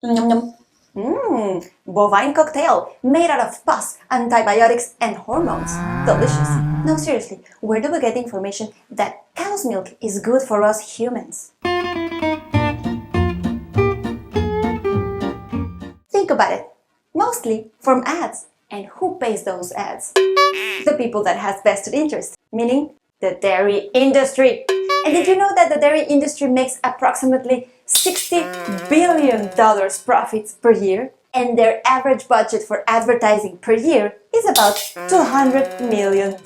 Nom nom. Bovine cocktail made out of pus, antibiotics, and hormones. Delicious. No, seriously, where do we get information that cow's milk is good for us humans? Think about it. Mostly from ads. And who pays those ads? The people that has vested interest, meaning the dairy industry. And did you know that the dairy industry makes approximately $60 billion profits per year? And their average budget for advertising per year is about $200 million.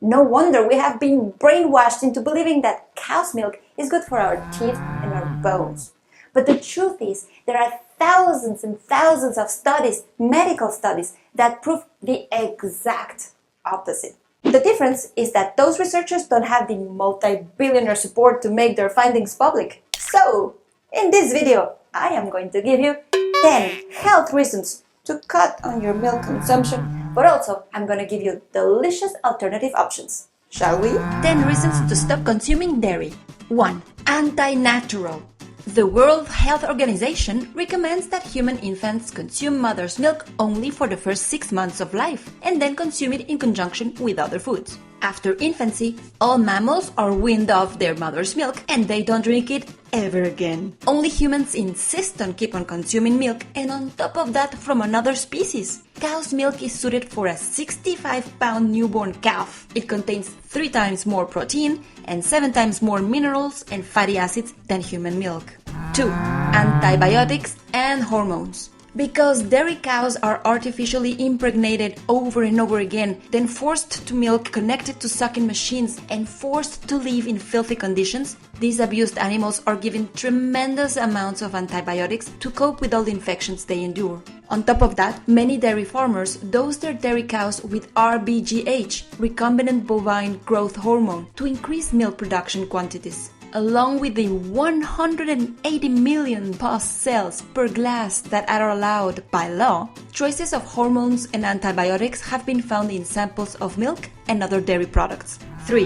No wonder we have been brainwashed into believing that cow's milk is good for our teeth and our bones. But the truth is, there are thousands and thousands of studies, medical studies, that prove the exact opposite. The difference is that those researchers don't have the multi-billionaire support to make their findings public. So, in this video, I am going to give you 10 health reasons to cut on your milk consumption, but also I'm going to give you delicious alternative options. Shall we? 10 reasons to stop consuming dairy. 1. Anti-natural. The World Health Organization recommends that human infants consume mother's milk only for the first 6 months of life and then consume it in conjunction with other foods. After infancy, all mammals are weaned off their mother's milk and they don't drink it ever again. Only humans insist on keep on consuming milk, and on top of that from another species. Cow's milk is suited for a 65-pound newborn calf. It contains 3 times more protein and 7 times more minerals and fatty acids than human milk. 2. Antibiotics and hormones. Because dairy cows are artificially impregnated over and over again, then forced to milk connected to sucking machines and forced to live in filthy conditions, these abused animals are given tremendous amounts of antibiotics to cope with all the infections they endure. On top of that, many dairy farmers dose their dairy cows with RBGH, recombinant bovine growth hormone, to increase milk production quantities. Along with the 180 million pus cells per glass that are allowed by law, traces of hormones and antibiotics have been found in samples of milk and other dairy products. 3.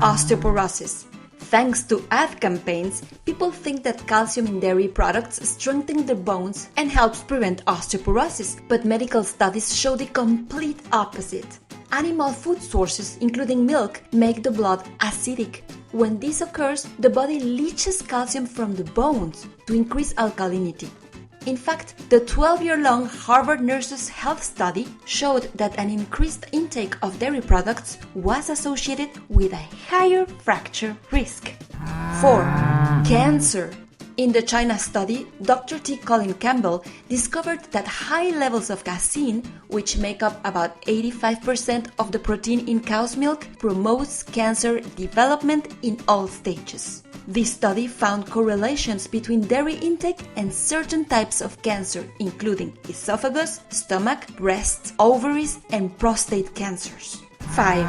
Osteoporosis. Thanks to ad campaigns, people think that calcium in dairy products strengthens their bones and helps prevent osteoporosis, but medical studies show the complete opposite. Animal food sources, including milk, make the blood acidic. When this occurs, the body leaches calcium from the bones to increase alkalinity. In fact, the 12-year-long Harvard Nurses' Health study showed that an increased intake of dairy products was associated with a higher fracture risk. 4. Cancer. In the China study, Dr. T. Colin Campbell discovered that high levels of casein, which make up about 85% of the protein in cow's milk, promotes cancer development in all stages. This study found correlations between dairy intake and certain types of cancer, including esophagus, stomach, breast, ovaries, and prostate cancers. 5.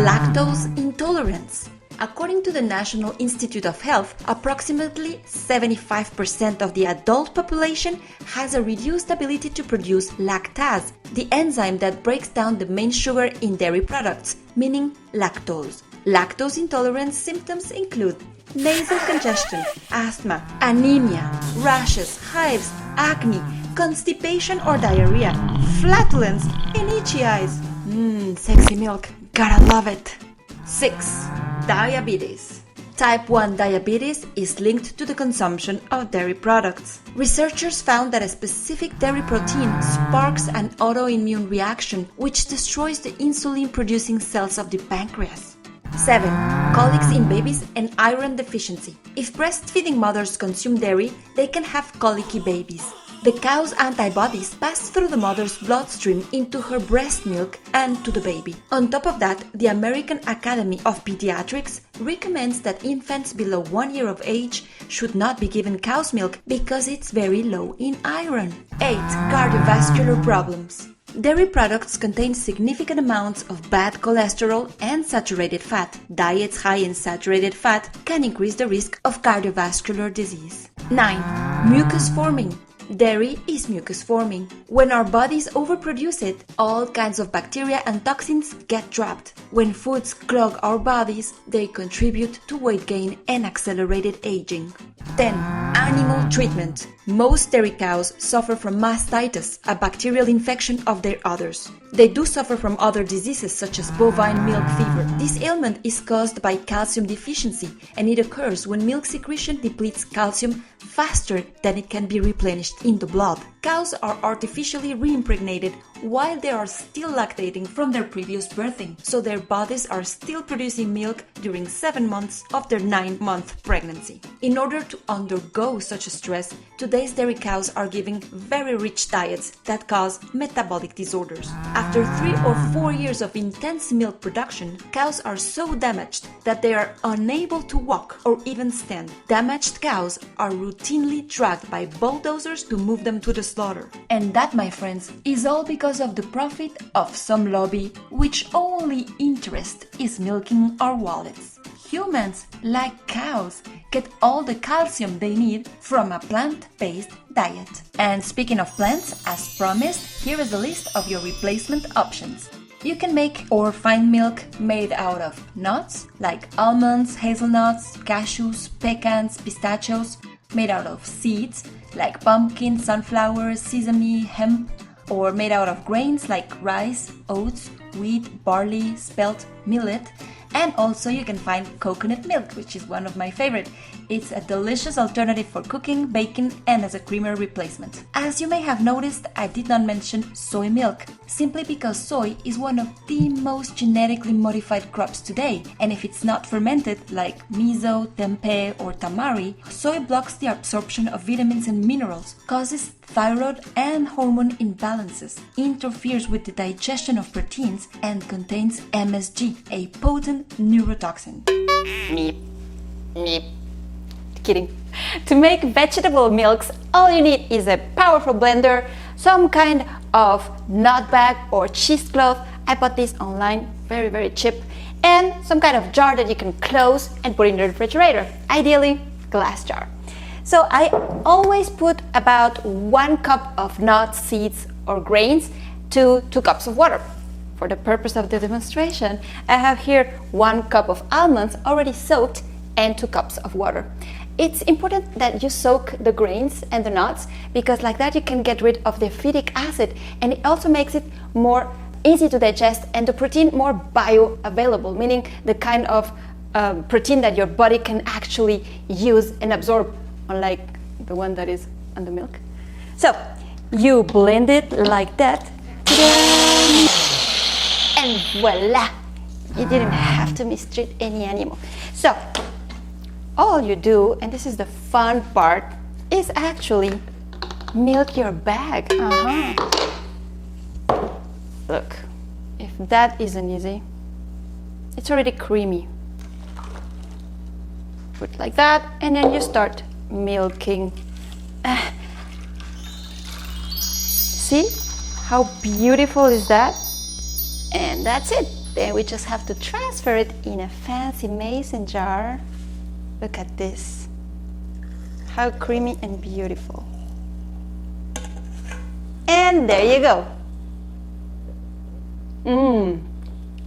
Lactose intolerance. According to the National Institute of Health, approximately 75% of the adult population has a reduced ability to produce lactase, the enzyme that breaks down the main sugar in dairy products, meaning lactose. Lactose intolerance symptoms include nasal congestion, asthma, anemia, rashes, hives, acne, constipation or diarrhea, flatulence, and itchy eyes. Sexy milk, gotta love it. 6. Diabetes. Type 1 diabetes is linked to the consumption of dairy products. Researchers found that a specific dairy protein sparks an autoimmune reaction which destroys the insulin-producing cells of the pancreas. 7. Colics in babies and iron deficiency. If breastfeeding mothers consume dairy, they can have colicky babies. The cow's antibodies pass through the mother's bloodstream into her breast milk and to the baby. On top of that, the American Academy of Pediatrics recommends that infants below 1 year of age should not be given cow's milk because it's very low in iron. 8. Cardiovascular problems. Dairy products contain significant amounts of bad cholesterol and saturated fat. Diets high in saturated fat can increase the risk of cardiovascular disease. 9. Mucus forming. Dairy is mucus forming. When our bodies overproduce it, all kinds of bacteria and toxins get trapped. When foods clog our bodies, they contribute to weight gain and accelerated aging. 10. Animal treatment. Most dairy cows suffer from mastitis, a bacterial infection of their udders. They do suffer from other diseases such as bovine milk fever. This ailment is caused by calcium deficiency, and it occurs when milk secretion depletes calcium faster than it can be replenished in the blood. Cows are artificially reimpregnated while they are still lactating from their previous birthing, so their bodies are still producing milk during 7 months of their 9-month pregnancy. In order to undergo such a stress, today's dairy cows are giving very rich diets that cause metabolic disorders. After 3 or 4 years of intense milk production, cows are so damaged that they are unable to walk or even stand. Damaged cows are routinely dragged by bulldozers to move them to the slaughter. And that, my friends, is all because of the profit of some lobby which only interest is milking our wallets. Humans, like cows, get all the calcium they need from a plant-based diet. And speaking of plants, as promised, here is a list of your replacement options. You can make or find milk made out of nuts like almonds, hazelnuts, cashews, pecans, pistachios, made out of seeds like pumpkin, sunflower, sesame, hemp, or made out of grains like rice, oats, wheat, barley, spelt, millet. And also you can find coconut milk, which is one of my favorite. It's a delicious alternative for cooking, baking, and as a creamer replacement. As you may have noticed, I did not mention soy milk, simply because soy is one of the most genetically modified crops today. And if it's not fermented, like miso, tempeh, or tamari, soy blocks the absorption of vitamins and minerals, causes thyroid and hormone imbalances, interferes with the digestion of proteins, and contains MSG, a potent neurotoxin. Meep. Meep. Kidding. To make vegetable milks, all you need is a powerful blender, some kind of nut bag or cheesecloth. I bought this online, very cheap, and some kind of jar that you can close and put in the refrigerator, ideally glass jar. So I always put about 1 cup of nuts, seeds, or grains to 2 cups of water. For the purpose of the demonstration, I have here 1 cup of almonds already soaked and 2 cups of water. It's important that you soak the grains and the nuts because like that you can get rid of the phytic acid, and it also makes it more easy to digest and the protein more bioavailable, meaning the kind of protein that your body can actually use and absorb, unlike the one that is on the milk. So you blend it like that. And voila! You didn't have to mistreat any animal. So all you do, and this is the fun part, is actually milk your bag. Look, if that isn't easy, it's already creamy. Put like that, and then you start milking. See how beautiful is that? And that's it. Then we just have to transfer it in a fancy mason jar. Look at this. How creamy and beautiful. And there you go.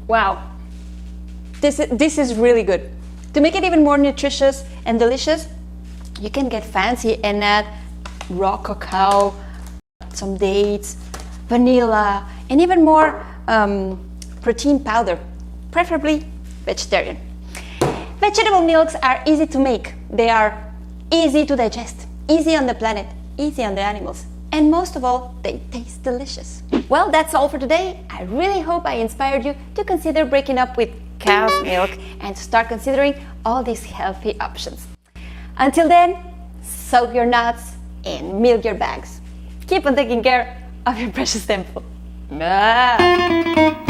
Wow. This is really good. To make it even more nutritious and delicious, you can get fancy and add raw cacao, some dates, vanilla, and even more protein powder, preferably vegetarian. Vegetable milks are easy to make. They are easy to digest, easy on the planet, easy on the animals, and most of all, they taste delicious. Well, that's all for today. I really hope I inspired you to consider breaking up with cow's milk and to start considering all these healthy options. Until then, soak your nuts and milk your bags. Keep on taking care of your precious temple. Bye.